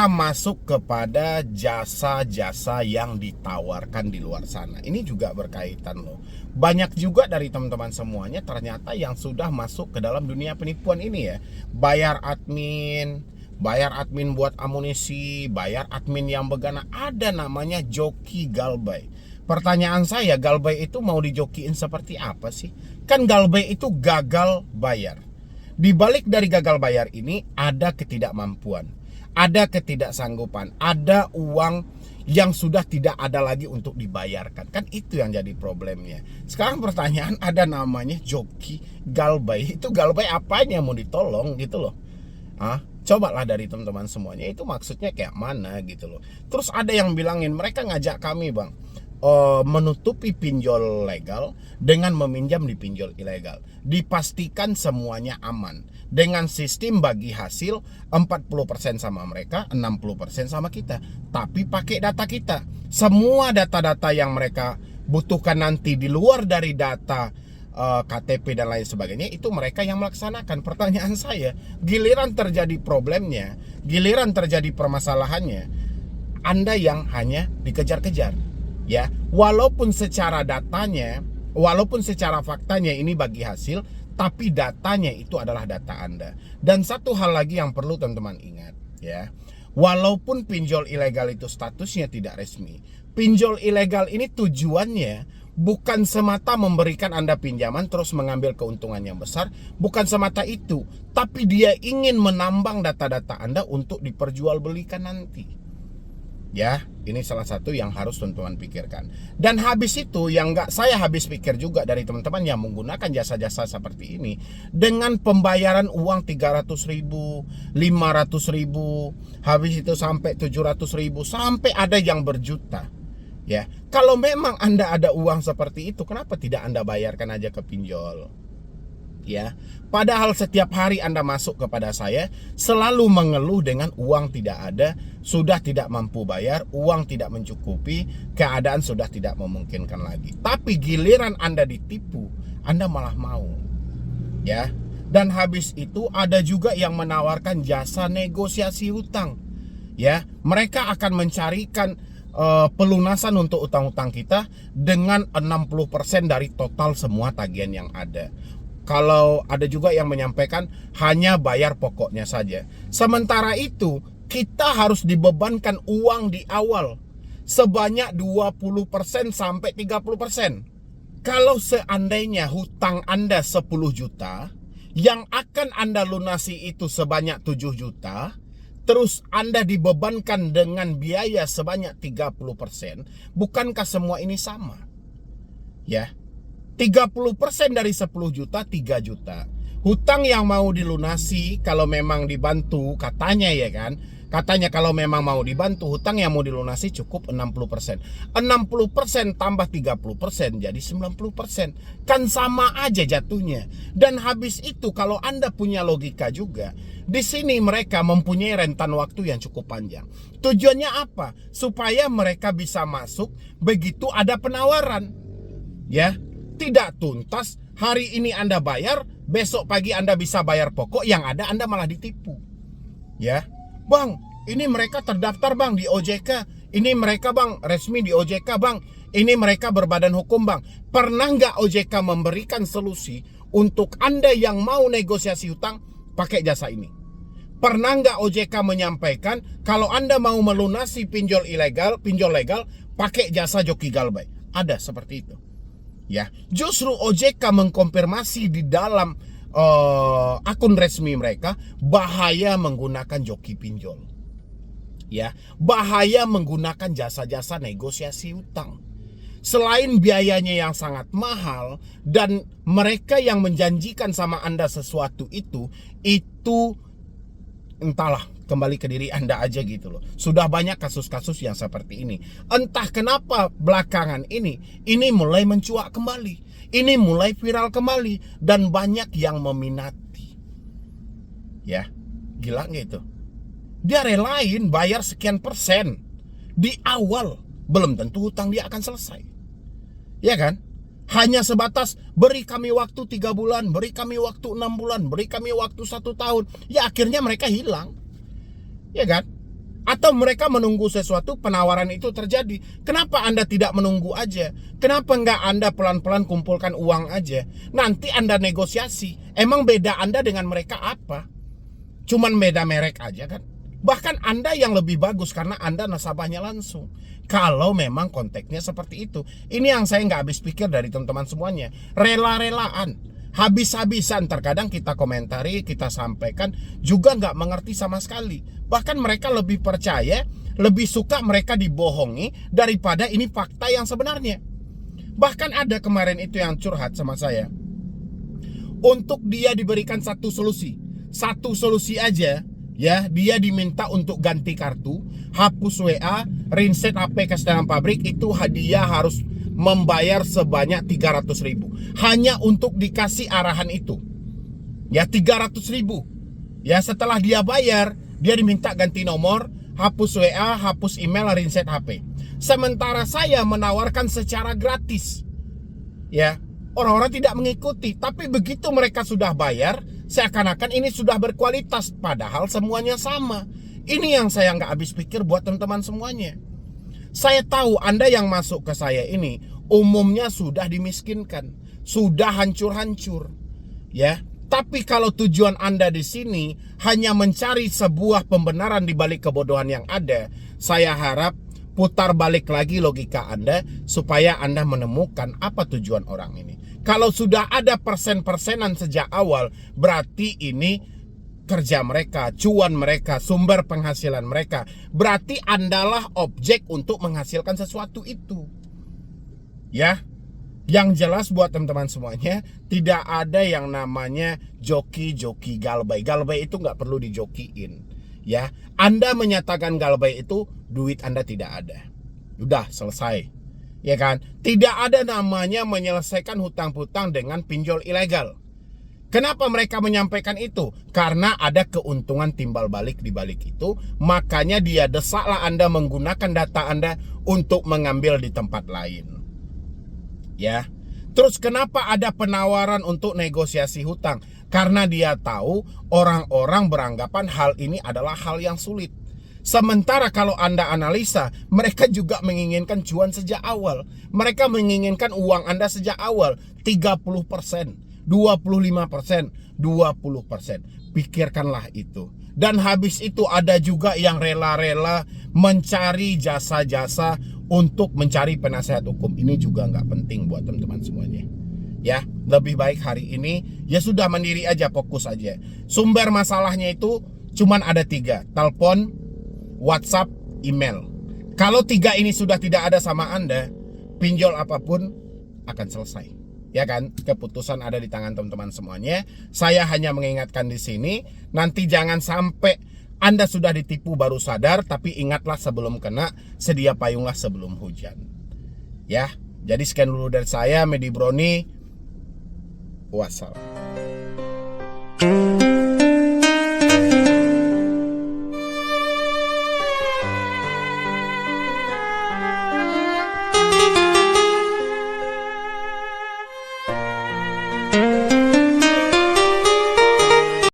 mereka masuk kepada jasa-jasa yang ditawarkan di luar sana. Ini juga berkaitan loh. Banyak juga dari teman-teman semuanya ternyata yang sudah masuk ke dalam dunia penipuan ini ya. Bayar admin buat amunisi, bayar admin yang begana. Ada namanya joki galbay. Pertanyaan saya, galbay itu mau dijokiin seperti apa sih? Kan galbay itu gagal bayar. Di balik dari gagal bayar ini ada ketidakmampuan, ada ketidaksanggupan, ada uang yang sudah tidak ada lagi untuk dibayarkan. Kan itu yang jadi problemnya. Sekarang pertanyaan, ada namanya joki galbay. Itu galbay apanya mau ditolong gitu loh. Cobalah dari teman-teman semuanya, itu maksudnya kayak mana gitu loh. Terus ada yang bilangin, mereka ngajak kami bang, menutupi pinjol legal dengan meminjam di pinjol ilegal. Dipastikan semuanya aman dengan sistem bagi hasil 40% sama mereka, 60% sama kita. Tapi pakai data kita. Semua data-data yang mereka butuhkan nanti di luar dari data KTP dan lain sebagainya, itu mereka yang melaksanakan. Pertanyaan saya, giliran terjadi problemnya, giliran terjadi permasalahannya, Anda yang hanya dikejar-kejar. Ya, walaupun secara datanya, walaupun secara faktanya ini bagi hasil, tapi datanya itu adalah data Anda. Dan satu hal lagi yang perlu teman-teman ingat ya. Walaupun pinjol ilegal itu statusnya tidak resmi, pinjol ilegal ini tujuannya bukan semata memberikan Anda pinjaman terus mengambil keuntungan yang besar, bukan semata itu, tapi dia ingin menambang data-data Anda untuk diperjualbelikan nanti. Ya, ini salah satu yang harus teman-teman pikirkan. Dan habis itu yang nggak saya habis pikir juga dari teman-teman yang menggunakan jasa-jasa seperti ini, dengan pembayaran uang 300.000, 500.000, habis itu sampai 700.000, sampai ada yang berjuta. Ya, kalau memang Anda ada uang seperti itu, kenapa tidak Anda bayarkan aja ke pinjol? Ya, padahal setiap hari Anda masuk kepada saya selalu mengeluh dengan uang tidak ada, sudah tidak mampu bayar, uang tidak mencukupi, keadaan sudah tidak memungkinkan lagi. Tapi giliran Anda ditipu, Anda malah mau. Ya. Dan habis itu ada juga yang menawarkan jasa negosiasi hutang. Ya, mereka akan mencarikan pelunasan untuk utang-utang kita dengan 60% dari total semua tagihan yang ada. Kalau ada juga yang menyampaikan hanya bayar pokoknya saja. Sementara itu kita harus dibebankan uang di awal sebanyak 20% sampai 30%. Kalau seandainya hutang Anda 10 juta, yang akan Anda lunasi itu sebanyak 7 juta, terus Anda dibebankan dengan biaya sebanyak 30%, bukankah semua ini sama? Ya. 30% dari 10 juta, 3 juta. Hutang yang mau dilunasi kalau memang dibantu, katanya ya kan, katanya kalau memang mau dibantu, hutang yang mau dilunasi cukup 60%. 60% tambah 30% jadi 90%. Kan sama aja jatuhnya. Dan habis itu kalau Anda punya logika juga, di sini mereka mempunyai rentan waktu yang cukup panjang. Tujuannya apa? Supaya mereka bisa masuk begitu ada penawaran. Ya. Tidak tuntas, hari ini Anda bayar, besok pagi Anda bisa bayar pokok, yang ada Anda malah ditipu. Ya, bang, ini mereka terdaftar bang di OJK, ini mereka bang resmi di OJK bang, ini mereka berbadan hukum bang. Pernah nggak OJK memberikan solusi untuk Anda yang mau negosiasi hutang pakai jasa ini? Pernah nggak OJK menyampaikan kalau Anda mau melunasi pinjol legal pakai jasa joki galbay? Ada seperti itu. Ya, justru OJK mengkonfirmasi di dalam akun resmi mereka bahaya menggunakan joki pinjol. Ya, bahaya menggunakan jasa-jasa negosiasi hutang. Selain biayanya yang sangat mahal dan mereka yang menjanjikan sama Anda sesuatu itu entahlah, kembali ke diri Anda aja gitu loh. Sudah banyak kasus-kasus yang seperti ini. Entah kenapa belakangan ini mulai mencuat kembali. Ini mulai viral kembali dan banyak yang meminati. Ya, gila nggak itu? Dia relain bayar sekian persen di awal, belum tentu hutang dia akan selesai. Ya kan? Hanya sebatas beri kami waktu 3 bulan, beri kami waktu 6 bulan, beri kami waktu 1 tahun. Ya akhirnya mereka hilang. Ya kan? Atau mereka menunggu sesuatu penawaran itu terjadi. Kenapa Anda tidak menunggu aja? Kenapa nggak Anda pelan-pelan kumpulkan uang aja? Nanti Anda negosiasi. Emang beda Anda dengan mereka apa? Cuman beda merek aja kan? Bahkan Anda yang lebih bagus karena Anda nasabahnya langsung. Kalau memang konteksnya seperti itu. Ini yang saya nggak habis pikir dari teman-teman semuanya. Rela-relaan. Habis-habisan terkadang kita komentari, kita sampaikan juga nggak mengerti sama sekali. Bahkan mereka lebih percaya, lebih suka mereka dibohongi daripada ini fakta yang sebenarnya. Bahkan ada kemarin itu yang curhat sama saya. Untuk dia diberikan satu solusi aja, ya dia diminta untuk ganti kartu, hapus WA, reset HP ke dalam pabrik, itu hadiah harus membayar sebanyak 300.000 hanya untuk dikasih arahan itu. Ya 300.000. Ya setelah dia bayar, dia diminta ganti nomor, hapus WA, hapus email, reset HP. Sementara saya menawarkan secara gratis. Ya, orang-orang tidak mengikuti, tapi begitu mereka sudah bayar, seakan-akan ini sudah berkualitas, padahal semuanya sama. Ini yang saya nggak habis pikir buat teman-teman semuanya. Saya tahu Anda yang masuk ke saya ini umumnya sudah dimiskinkan, sudah hancur-hancur, ya. Tapi kalau tujuan Anda di sini hanya mencari sebuah pembenaran di balik kebodohan yang ada, saya harap putar balik lagi logika Anda supaya Anda menemukan apa tujuan orang ini. Kalau sudah ada persen-persenan sejak awal, berarti ini kerja mereka, cuan mereka, sumber penghasilan mereka. Berarti Andalah objek untuk menghasilkan sesuatu itu. Ya, yang jelas buat teman-teman semuanya, tidak ada yang namanya joki-joki galbay. Galbay itu nggak perlu dijokiin. Ya, Anda menyatakan galbay itu, duit Anda tidak ada. Udah selesai. Ya kan? Tidak ada namanya menyelesaikan hutang-hutang dengan pinjol ilegal. Kenapa mereka menyampaikan itu? Karena ada keuntungan timbal balik di balik itu. Makanya dia desaklah Anda menggunakan data Anda untuk mengambil di tempat lain. Ya. Terus kenapa ada penawaran untuk negosiasi hutang? Karena dia tahu orang-orang beranggapan hal ini adalah hal yang sulit. Sementara kalau Anda analisa, mereka juga menginginkan cuan sejak awal. Mereka menginginkan uang Anda sejak awal 30%. 25%, 20%. Pikirkanlah itu. Dan habis itu ada juga yang rela-rela mencari jasa-jasa untuk mencari penasehat hukum. Ini juga nggak penting buat teman-teman semuanya. Ya, lebih baik hari ini ya sudah mandiri aja, fokus aja. Sumber masalahnya itu cuman ada 3, telepon, WhatsApp, email. Kalau 3 ini sudah tidak ada sama Anda, pinjol apapun akan selesai. Ya kan, keputusan ada di tangan teman-teman semuanya. Saya hanya mengingatkan di sini, nanti jangan sampai Anda sudah ditipu baru sadar, tapi ingatlah sebelum kena, sedia payunglah sebelum hujan. Ya, jadi sekian dulu dari saya, Medi Broni. Wassalam.